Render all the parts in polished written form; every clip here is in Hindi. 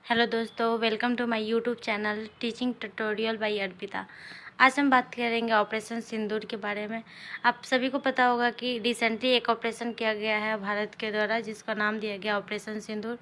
हेलो दोस्तों, welcome to my YouTube channel teaching tutorial by Arpita. आज हम बात करेंगे ऑपरेशन सिंदूर के बारे में। आप सभी को पता होगा कि रिसेंटली एक ऑपरेशन किया गया है भारत के द्वारा, जिसका नाम दिया गया ऑपरेशन सिंदूर।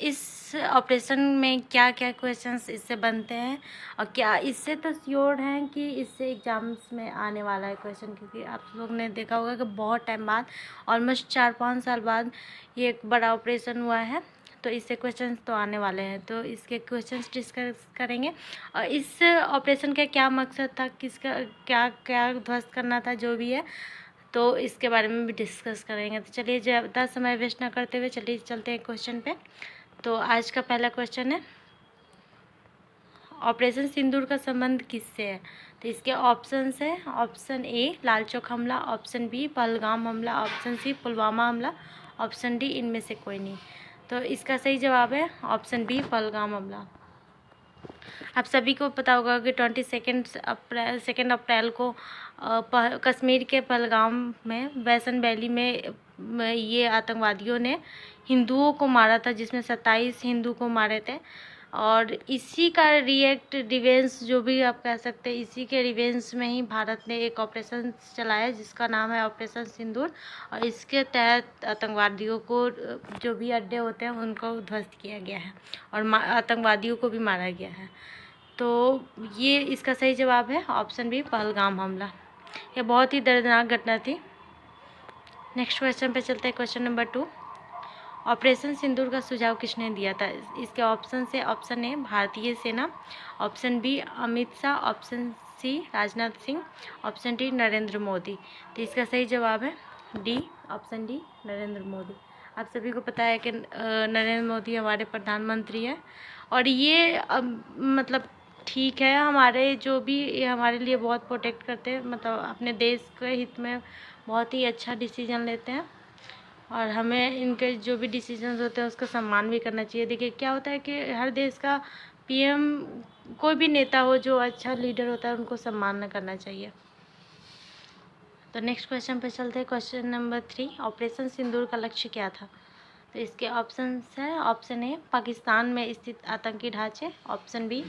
इस ऑपरेशन में क्या क्या क्वेश्चंस इससे बनते हैं और क्या इससे तो श्योर हैं कि इससे एग्जाम्स में आने वाला है क्वेश्चन, क्योंकि आप लोग ने देखा होगा कि बहुत टाइम बाद, ऑलमोस्ट 4-5 साल बाद ये एक बड़ा ऑपरेशन हुआ है। तो इससे क्वेश्चंस तो आने वाले हैं, तो इसके क्वेश्चंस डिस्कस करेंगे। और इस ऑपरेशन का क्या मकसद था, किसका क्या क्या ध्वस्त करना था, जो भी है, तो इसके बारे में भी डिस्कस करेंगे। तो चलिए, ज़्यादा समय वेस्ट ना करते हुए चलिए चलते हैं क्वेश्चन पे। तो आज का पहला क्वेश्चन है, ऑपरेशन सिंदूर का संबंध किससे है? तो इसके ऑप्शंस है, ऑप्शन ए लाल चौक हमला, ऑप्शन बी पहलगाम हमला, ऑप्शन सी पुलवामा हमला, ऑप्शन डी इनमें से कोई नहीं। तो इसका सही जवाब है ऑप्शन बी पहलगाम हमला। आप सभी को पता होगा कि 2 अप्रैल को कश्मीर के पहलगाम में वैसन वैली में ये आतंकवादियों ने हिंदुओं को मारा था, जिसमें 27 हिंदू को मारे थे। और इसी का रिवेंस जो भी आप कह सकते हैं, इसी के रिवेंस में ही भारत ने एक ऑपरेशन चलाया जिसका नाम है ऑपरेशन सिंदूर। और इसके तहत आतंकवादियों को जो भी अड्डे होते हैं उनको ध्वस्त किया गया है और आतंकवादियों को भी मारा गया है। तो ये इसका सही जवाब है ऑप्शन बी पहलगाम हमला। यह बहुत ही दर्दनाक घटना थी। नेक्स्ट क्वेश्चन पे चलते हैं, क्वेश्चन नंबर 2। ऑपरेशन सिंदूर का सुझाव किसने दिया था? इसके ऑप्शन से, ऑप्शन ए भारतीय सेना, option B Amit Shah, option C Rajnath Singh, option D Narendra Modi. तो इसका सही जवाब है D, option D Narendra Modi. आप सभी को पता है कि नरेंद्र मोदी हमारे प्रधानमंत्री हैं और ये मतलब ठीक है, हमारे जो भी ये हमारे लिए बहुत प्रोटेक्ट करते हैं, मतलब अपने देश के हित में बहुत ही अच्छा डिसीजन लेते हैं और हमें इनके जो भी डिसीजंस होते हैं उसका सम्मान भी करना चाहिए। देखिए क्या होता है कि हर देश का पीएम, कोई भी नेता हो जो अच्छा लीडर होता है, उनको सम्मान करना चाहिए। तो नेक्स्ट क्वेश्चन पे चलते हैं, क्वेश्चन नंबर 3। ऑपरेशन सिंदूर का लक्ष्य क्या था? तो इसके ऑप्शंस है, ऑप्शन ए पाकिस्तान में स्थित आतंकी ढांचे, ऑप्शन बी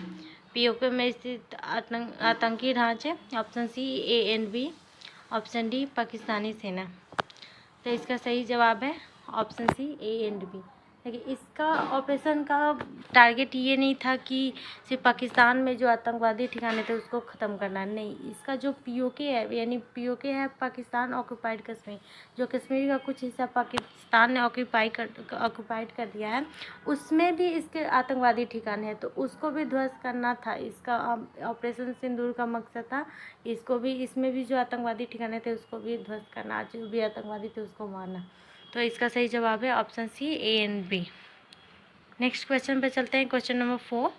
पीओके में स्थित आतंकी ढांचे, option C ANB, option D Pakistani सेना। तो इसका सही जवाब है ऑप्शन सी ANB। देखिए इसका ऑपरेशन का टारगेट ये नहीं था कि सिर्फ पाकिस्तान में जो आतंकवादी ठिकाने थे उसको ख़त्म करना, नहीं। इसका जो POK है, यानी POK है पाकिस्तान ऑक्यूपाइड कश्मीर, जो कश्मीर का कुछ हिस्सा पाकिस्तान ने ऑक्यूपाइड कर दिया है, उसमें भी इसके आतंकवादी ठिकाने हैं, तो उसको भी ध्वस्त करना था। इसका ऑपरेशन सिंदूर का मकसद था इसको भी, इसमें भी जो आतंकवादी ठिकाने थे उसको भी ध्वस्त करना, जो भी आतंकवादी थे उसको मारना। तो इसका सही जवाब है option C ANB। Next question पे चलते हैं, क्वेश्चन नंबर 4।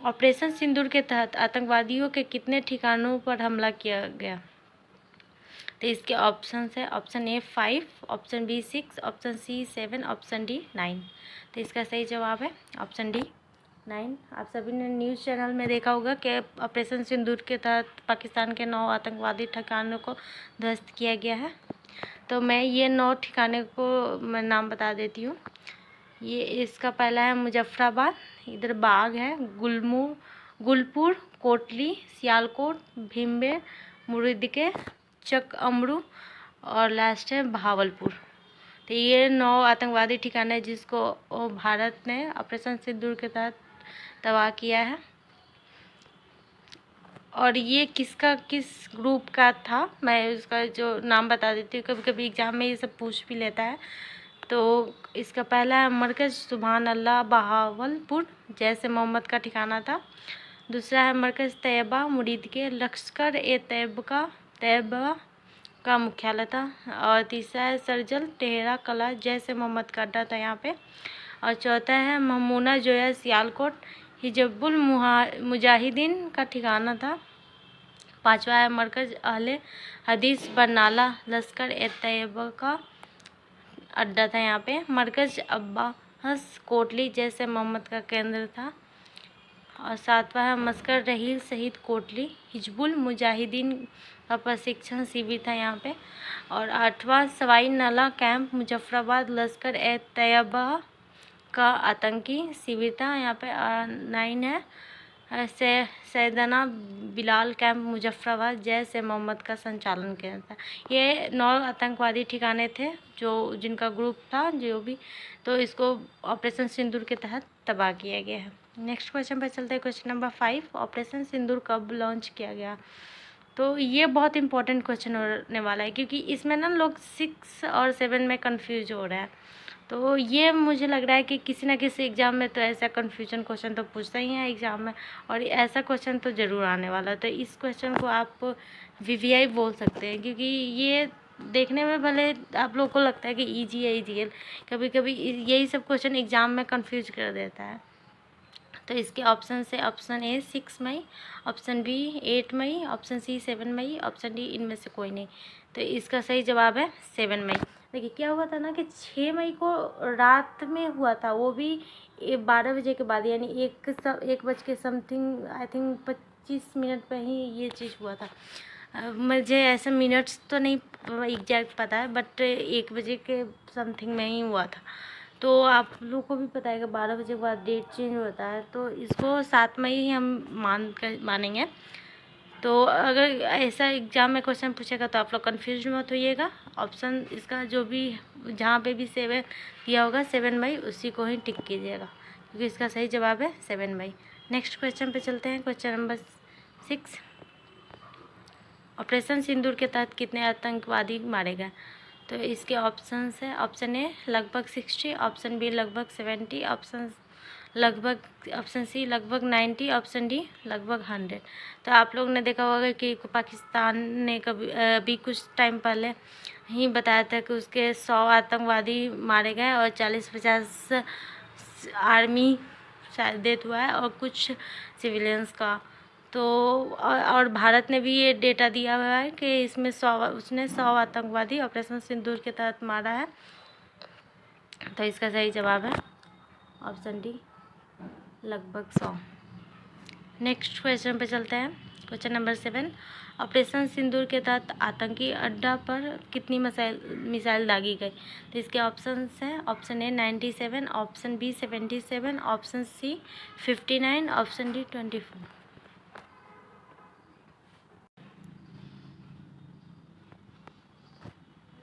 ऑपरेशन सिंदूर के तहत आतंकवादियों के कितने ठिकानों पर हमला किया गया? तो इसके ऑप्शन है, option A 5, option B 6, option C 7, option D 9। तो इसका सही जवाब है ऑप्शन डी 9। आप सभी ने न्यूज़ चैनल में देखा होगा कि ऑपरेशन सिंदूर के तहत पाकिस्तान के 9 आतंकवादी ठिकानों को ध्वस्त किया गया है। तो मैं ये 9 ठिकाने को मैं नाम बता देती हूँ। ये इसका पहला है मुजफ्फराबाद, इधर बाग है, गुलपुर, कोटली, सियालकोट, भीमबेर, मुरीदके, चक अमरू और लास्ट है भावलपुर। तो ये 9 आतंकवादी ठिकाने जिसको भारत ने ऑपरेशन सिंदूर के तहत तबाह किया है। और ये किस ग्रुप का था, मैं उसका जो नाम बता देती हूँ, कभी कभी एग्जाम में ये सब पूछ भी लेता है। तो इसका पहला है मरकज़ सुभान अल्लाह बहावलपुर, जैसे मोहम्मद का ठिकाना था। दूसरा है मरकज़ तैयबा मुरीद के, लश्कर ए तैयबा का मुख्यालय था। और तीसरा है सरजल टेहरा कला, जैसे मोहम्मद का अड्डा था यहाँ पे। और चौथा है ममूना जोया सियालकोट, हिजबुल मुजाहिदीन का ठिकाना था। पांचवा है मरकज़ अहले हदीस बरनाला, लश्कर ए तैयबा का अड्डा था यहाँ पे। मरकज़ अब्बास कोटली, जैसे मोहम्मद का केंद्र था। और सातवां है मस्कर रहील शहीद कोटली, हिजबुल मुजाहिदीन का प्रशिक्षण शिविर था यहाँ पे। और आठवां सवाई नाला कैंप मुजफ्फराबाद, लश्कर ए तैयबा का आतंकी शिविर था। यहाँ पे 9 है सैयदना बिलाल कैंप मुजफ्फराबाद जैश ए मोहम्मद का संचालन किया था। ये 9 आतंकवादी ठिकाने थे जिनका ग्रुप था जो भी, तो इसको ऑपरेशन सिंदूर के तहत तबाह किया गया है। नेक्स्ट क्वेश्चन पर चलते हैं। क्वेश्चन नंबर 5, ऑपरेशन सिंदूर कब लॉन्च किया गया? तो ये बहुत इंपॉर्टेंट क्वेश्चन होने वाला है, क्योंकि इसमें ना लोग 6 और 7 में कंफ्यूज हो रहे हैं। तो ये मुझे लग रहा है कि किसी ना किसी एग्ज़ाम में तो ऐसा कन्फ्यूजन क्वेश्चन तो पूछता ही है एग्ज़ाम में, और ऐसा क्वेश्चन तो ज़रूर आने वाला है। तो इस क्वेश्चन को आप VVI बोल सकते हैं, क्योंकि ये देखने में भले आप लोग को लगता है कि ईजी है EGL, कभी कभी यही सब क्वेश्चन एग्ज़ाम में कन्फ्यूज कर देता है। तो इसके ऑप्शन से ऑप्शन ए 6 मई, ऑप्शन बी 8 मई, ऑप्शन सी 7 मई, ऑप्शन डी इनमें से कोई नहीं। तो इसका सही जवाब है 7 मई। देखिए क्या हुआ था ना कि 6 मई को रात में हुआ था, वो भी 12 बजे के बाद, यानी 1 बज के समथिंग, आई थिंक 25 मिनट पर ही ये चीज़ हुआ था। मुझे ऐसे मिनट्स तो नहीं एग्जैक्ट पता है, बट 1 बजे के समथिंग में ही हुआ था। तो आप लोग को भी पता है कि 12 बजे के बाद डेट चेंज होता है, तो इसको 7 मई ही हम मानेंगे। तो अगर ऐसा एग्ज़ाम में क्वेश्चन पूछेगा तो आप लोग कन्फ्यूज मत होइएगा। ऑप्शन इसका जो भी जहाँ पे भी 7 दिया होगा 7 मई, उसी को ही टिक कीजिएगा, क्योंकि इसका सही जवाब है 7 मई। नेक्स्ट क्वेश्चन पे चलते हैं। क्वेश्चन नंबर 6, ऑपरेशन सिंदूर के तहत कितने आतंकवादी मारे गए? तो इसके ऑप्शन है, ऑप्शन ए लगभग 60, ऑप्शन बी लगभग 70, ऑप्शन सी लगभग 90, ऑप्शन डी लगभग 100। तो आप लोग ने देखा होगा कि पाकिस्तान ने अभी कुछ टाइम पहले ही बताया था कि उसके 100 आतंकवादी मारे गए और 40-50 आर्मी शायद डेथ हुआ है और कुछ सिविलियंस का। तो और भारत ने भी ये डेटा दिया हुआ है कि इसमें उसने 100 आतंकवादी ऑपरेशन सिंदूर के तहत मारा है। तो इसका सही जवाब है ऑप्शन डी लगभग 100। नेक्स्ट क्वेश्चन पे चलते हैं। क्वेश्चन नंबर 7, ऑपरेशन सिंदूर के तहत आतंकी अड्डा पर कितनी मिसाइल दागी गई? तो इसके ऑप्शन हैं, option A 97, option B 77, option C 59, option D 24।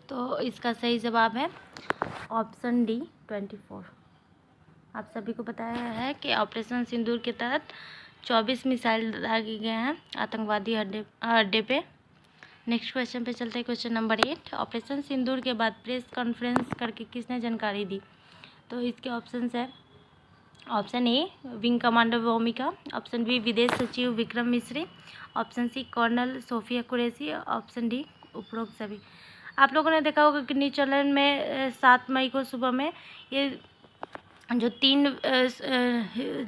तो इसका सही जवाब है ऑप्शन डी 24। आप सभी को पता है कि ऑपरेशन सिंदूर के तहत 24 मिसाइल दागे गए हैं आतंकवादी अड्डे पे। नेक्स्ट क्वेश्चन पे चलते हैं। क्वेश्चन नंबर 8, ऑपरेशन सिंदूर के बाद प्रेस कॉन्फ्रेंस करके किसने जानकारी दी? तो इसके ऑप्शन है, option A wing commander Bhumika, option B विदेश सचिव Vikram Misri, option C colonel Sofia Qureshi, option D उपरोक्त सभी। आप लोगों ने देखा होगा कि न्यूजीलैंड में 7 मई को सुबह में ये जो 3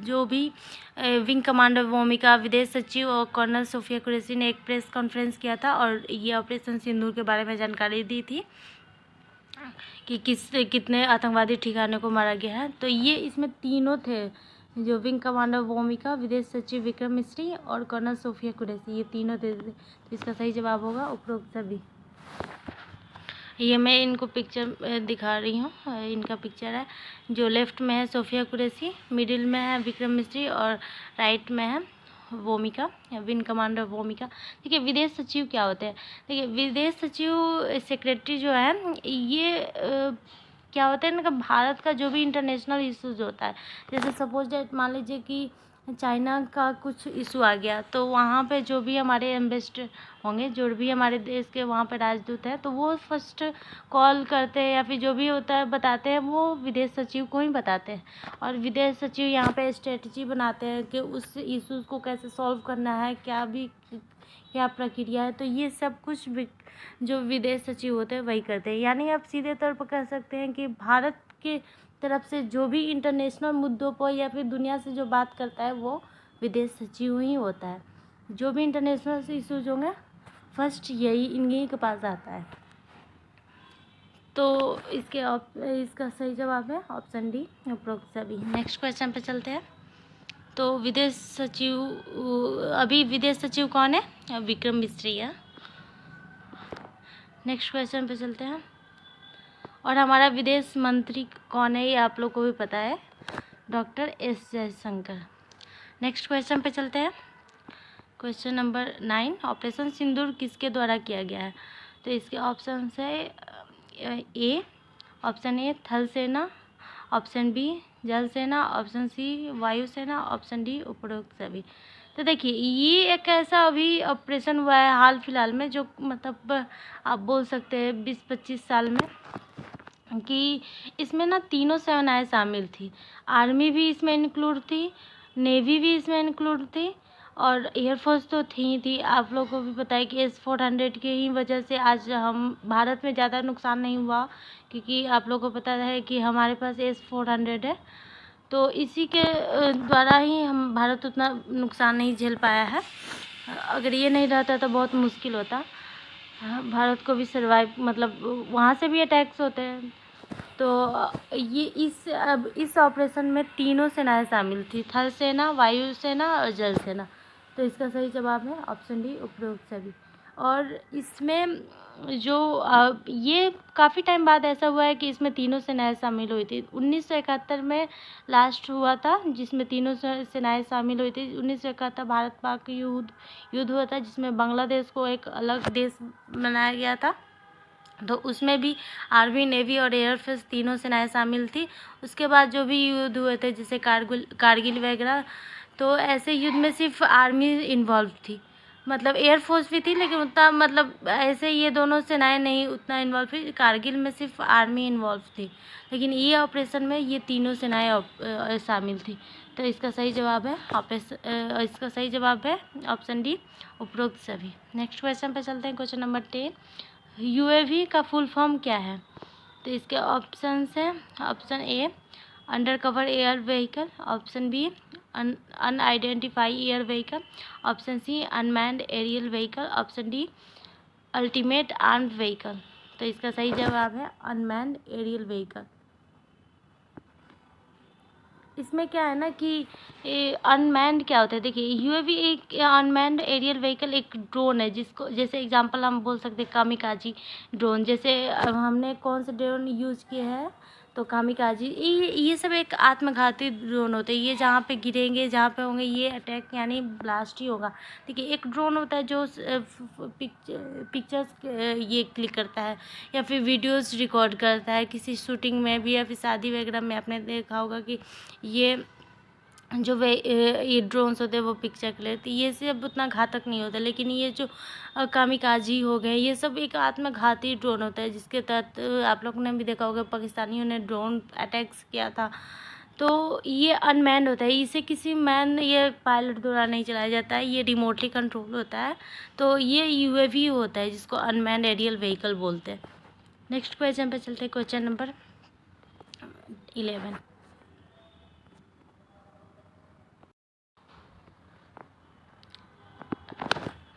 जो भी विंग कमांडर भूमिका, विदेश सचिव और कर्नल सोफिया कुरैशी ने एक प्रेस कॉन्फ्रेंस किया था और ये ऑपरेशन सिंदूर के बारे में जानकारी दी थी कि कितने आतंकवादी ठिकाने को मारा गया है। तो ये इसमें तीनों थे, जो विंग कमांडर भूमिका, विदेश सचिव विक्रम मिश्री और कर्नल सोफिया कुरैशी, ये तीनों थे। तो इसका सही जवाब होगा उपरोक्त सभी। ये मैं इनको पिक्चर दिखा रही हूँ, इनका पिक्चर है। जो लेफ्ट में है सोफिया कुरैशी, मिडिल में है विक्रम मिश्री और राइट में है भूमिका, विंग कमांडर भूमिका। देखिए विदेश सचिव क्या होते हैं? देखिए विदेश सचिव सेक्रेटरी जो है ये क्या होता है ना, भारत का जो भी इंटरनेशनल इश्यूज होता है, जैसे सपोज डेट मान लीजिए कि चाइना का कुछ इशू आ गया, तो वहाँ पे जो भी हमारे एम्बेसडर होंगे, जो भी हमारे देश के वहाँ पे राजदूत हैं, तो वो फर्स्ट कॉल करते हैं या फिर जो भी होता है बताते हैं, वो विदेश सचिव को ही बताते हैं। और विदेश सचिव यहाँ पे स्ट्रेटजी बनाते हैं कि उस इशूज़ को कैसे सॉल्व करना है, क्या प्रक्रिया है। तो ये सब कुछ जो विदेश सचिव होते हैं वही करते हैं। यानी आप सीधे तौर पर कह सकते हैं कि भारत के तरफ से जो भी इंटरनेशनल मुद्दों पर या फिर दुनिया से जो बात करता है वो विदेश सचिव ही होता है। जो भी इंटरनेशनल इश्यूज होंगे फर्स्ट इन्हीं के पास आता है। तो इसका सही जवाब है ऑप्शन डी उपरोक्त सभी। नेक्स्ट क्वेश्चन पे चलते हैं। तो विदेश सचिव कौन है? विक्रम मिश्री है। नेक्स्ट क्वेश्चन पे चलते हैं। और हमारा विदेश मंत्री कौन है, ये आप लोग को भी पता है, doctor S Jaishankar. Next question पे चलते हैं। क्वेश्चन नंबर 9, ऑपरेशन सिंदूर किसके द्वारा किया गया है? तो इसके ऑप्शन है ए, ऑप्शन ए थल सेना, ऑप्शन बी जल सेना, ऑप्शन सी वायुसेना, ऑप्शन डी उपरोक्त सभी। तो देखिए ये एक ऐसा अभी ऑपरेशन हुआ है हाल फिलहाल में, जो मतलब आप बोल सकते हैं 20-25 साल में, कि इसमें ना तीनों सेनाएं शामिल थी। आर्मी भी इसमें इंक्लूड थी, नेवी भी इसमें इंक्लूड थी, और एयरफोर्स तो थी ही थी। आप लोगों को भी पता है कि S-400 के ही वजह से आज हम भारत में ज़्यादा नुकसान नहीं हुआ, क्योंकि आप लोगों को पता है कि हमारे पास S-400 है, तो इसी के द्वारा ही हम भारत उतना नुकसान नहीं झेल पाया है। अगर ये नहीं रहता तो बहुत मुश्किल होता भारत को भी सर्वाइव, मतलब वहाँ से भी अटैक्स होते हैं। तो ये इस ऑपरेशन में तीनों सेनाएं शामिल थी, थल सेना, वायु सेना और जल सेना। तो इसका सही जवाब है ऑप्शन डी उपरोक्त सभी। और इसमें जो ये काफ़ी टाइम बाद ऐसा हुआ है कि इसमें तीनों सेनाएं शामिल हुई थी। 1971 में लास्ट हुआ था जिसमें तीनों सेनाएं शामिल हुई थी। 1971 भारत पाक युद्ध हुआ था, जिसमें बांग्लादेश को एक अलग देश बनाया गया था। तो उसमें भी आर्मी, नेवी और एयरफोर्स तीनों सेनाएं शामिल थी। उसके बाद जो भी युद्ध हुए थे जैसे कारगिल वगैरह, तो ऐसे युद्ध में सिर्फ आर्मी इन्वॉल्व थी, मतलब एयरफोर्स भी थी लेकिन उतना, मतलब ऐसे ये दोनों सेनाएं नहीं उतना इन्वॉल्व थी। कारगिल में सिर्फ आर्मी इन्वॉल्व थी, लेकिन ये ऑपरेशन में ये तीनों सेनाएं शामिल थी। तो इसका सही जवाब है ऑप्शन डी उपरोक्त सभी। नेक्स्ट क्वेश्चन पे चलते हैं। क्वेश्चन नंबर 10, UAV का फुल फॉर्म क्या है? तो इसके ऑप्शन है option A under cover air vehicle, option B unidentify air vehicle, option C unmanned aerial vehicle, option D ultimate armed vehicle. तो इसका सही जवाब है अनमैन्ड एरियल व्हीकल। इसमें क्या है ना कि अनमैन्ड क्या होता है, देखिए यूएवी एक अनमैन्ड एरियल व्हीकल एक ड्रोन है, जिसको जैसे एग्जांपल हम बोल सकते हैं कामिकाजी ड्रोन। जैसे हमने कौन से ड्रोन यूज़ किए हैं, तो कामिकाजी, ये सब एक आत्मघाती ड्रोन होते हैं। ये जहाँ पे गिरेंगे, जहाँ पे होंगे, ये अटैक यानी ब्लास्ट ही होगा। देखिए एक ड्रोन होता है जो पिक्चर्स ये क्लिक करता है या फिर वीडियोस रिकॉर्ड करता है किसी शूटिंग में भी, या फिर शादी वगैरह में आपने देखा होगा कि ये जो ये ड्रोन्स होते हैं वो पिक्चर के लिए, तो ये सब उतना घातक नहीं होता। लेकिन ये जो कामिकाजी हो गए, ये सब एक आत्मघाती ड्रोन होता है, जिसके तहत आप लोगों ने भी देखा होगा पाकिस्तानियों ने ड्रोन अटैक्स किया था। तो ये अनमैन्ड होता है, इसे किसी मैन या पायलट द्वारा नहीं चलाया जाता है, ये रिमोटली कंट्रोल होता है। तो ये UAV होता है जिसको अनमैन्ड एरियल व्हीकल बोलते हैं। नेक्स्ट क्वेश्चन पे चलते हैं। क्वेश्चन नंबर 11,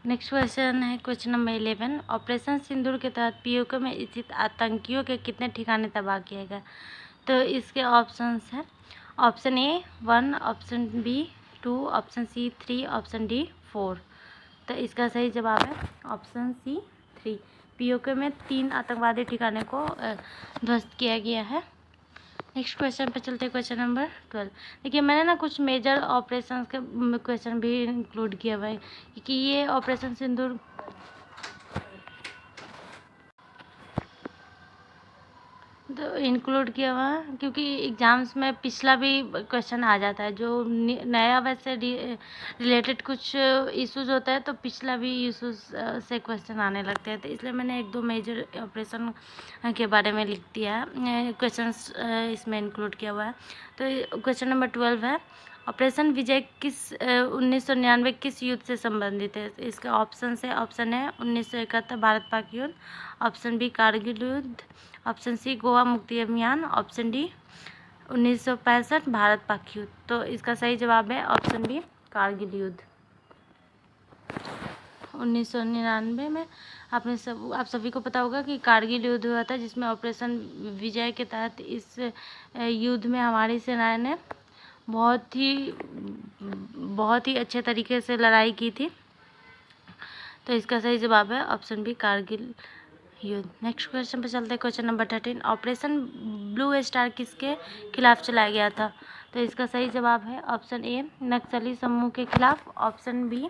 नेक्स्ट क्वेश्चन है क्वेश्चन नंबर 11, ऑपरेशन सिंदूर के तहत POK में स्थित आतंकियों के कितने ठिकाने तबाह किए गए? तो इसके ऑप्शंस हैं option A 1, option B 2, option C 3, option D 4। तो इसका सही जवाब है ऑप्शन सी 3। POK में 3 आतंकवादी ठिकाने को ध्वस्त किया गया है। नेक्स्ट क्वेश्चन पे चलते हैं। क्वेश्चन नंबर 12, देखिए मैंने ना कुछ मेजर ऑपरेशंस के क्वेश्चन भी इंक्लूड किया हुआ है, क्योंकि ये ऑपरेशन सिंदूर तो इंक्लूड किया हुआ है क्योंकि एग्ज़ाम्स में पिछला भी क्वेश्चन आ जाता है, जो नया वैसे रिलेटेड कुछ इश्यूज होता है तो पिछला भी इश्यूज से क्वेश्चन आने लगते हैं। तो इसलिए मैंने 1-2 मेजर ऑपरेशन के बारे में लिख दिया है, क्वेश्चंस इसमें इंक्लूड किया हुआ है। तो क्वेश्चन नंबर 12 है, ऑपरेशन विजय 1999 किस युद्ध से संबंधित है? इसका ऑप्शन है ऑप्शन ए 1971 भारत पाक युद्ध, ऑप्शन बी कारगिल युद्ध, ऑप्शन सी गोवा मुक्ति अभियान, ऑप्शन डी 1965 भारत पाक युद्ध। तो इसका सही जवाब है ऑप्शन बी कारगिल युद्ध। 1999 में आप सभी को पता होगा कि कारगिल युद्ध हुआ था, जिसमें ऑपरेशन विजय के तहत इस युद्ध में हमारी सेना ने बहुत ही अच्छे तरीके से लड़ाई की थी। तो इसका सही जवाब है ऑप्शन बी कारगिल युद्ध। नेक्स्ट क्वेश्चन पे चलते हैं, question number 13। Operation blue star किसके खिलाफ चलाया गया था? तो इसका सही जवाब है ऑप्शन ए नक्सली समूह के खिलाफ, ऑप्शन बी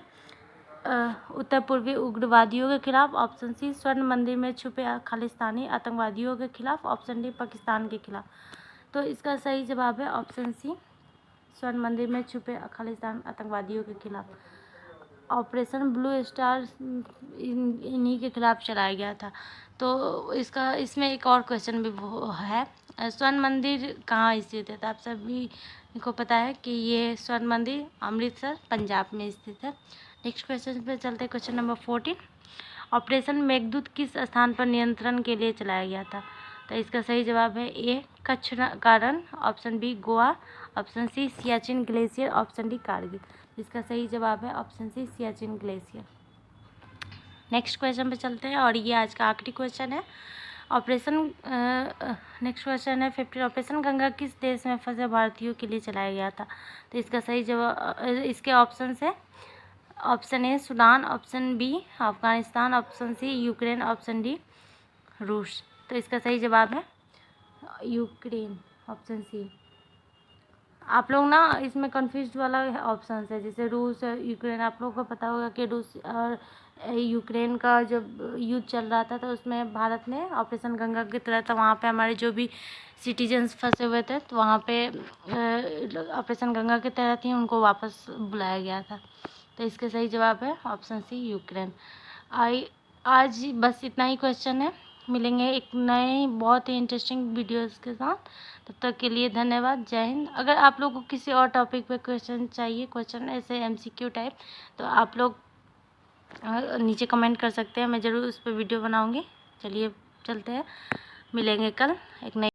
उत्तर पूर्वी उग्रवादियों के खिलाफ, ऑप्शन सी स्वर्ण मंदिर में छुपे खालिस्तानी आतंकवादियों के खिलाफ, ऑप्शन डी पाकिस्तान के खिलाफ। तो इसका सही जवाब है ऑप्शन सी स्वर्ण मंदिर में छुपे खालिस्तान आतंकवादियों के खिलाफ। ऑपरेशन ब्लू स्टार इन्हीं के खिलाफ चलाया गया था। तो इसमें एक और क्वेश्चन भी वो है, स्वर्ण मंदिर कहाँ स्थित है? तो आप सभी को पता है कि ये स्वर्ण मंदिर अमृतसर पंजाब में स्थित है। नेक्स्ट क्वेश्चन पे चलते हैं, क्वेश्चन नंबर 14। ऑपरेशन मेघदूत किस स्थान पर नियंत्रण के लिए चलाया गया था? तो इसका सही जवाब है ए कच्छ का रण, option B Goa, option C Siachen glacier, option D Kargil. इसका सही जवाब है option C Siachen glacier. Next question पे चलते हैं और ये आज का आखिरी क्वेश्चन है। नेक्स्ट क्वेश्चन है 15। ऑपरेशन गंगा किस देश में फंसे भारतीयों के लिए चलाया गया था? तो इसका सही जवाब, इसके ऑप्शन है option A Sudan, option B Afghanistan, option C Ukraine, option D रूस। तो इसका सही जवाब है यूक्रेन, ऑप्शन सी। आप लोग ना इसमें कंफ्यूज वाला ऑप्शन है, जैसे रूस और यूक्रेन। आप लोगों को पता होगा कि रूस और यूक्रेन का जब युद्ध चल रहा था तो उसमें भारत ने ऑपरेशन गंगा के तहत वहाँ पे हमारे जो भी सिटीजन्स फंसे हुए थे तो वहाँ पे ऑपरेशन गंगा के तहत ही उनको वापस बुलाया गया था। तो इसके सही जवाब है ऑप्शन सी यूक्रेन। आज बस इतना ही क्वेश्चन है। मिलेंगे एक नए बहुत ही इंटरेस्टिंग वीडियोस के साथ। तब तक के लिए धन्यवाद। जय हिंद। अगर आप लोगों को किसी और टॉपिक पे क्वेश्चन चाहिए, क्वेश्चन ऐसे MCQ टाइप, तो आप लोग नीचे कमेंट कर सकते हैं, मैं ज़रूर उस पर वीडियो बनाऊंगी। चलिए चलते हैं, मिलेंगे कल एक नई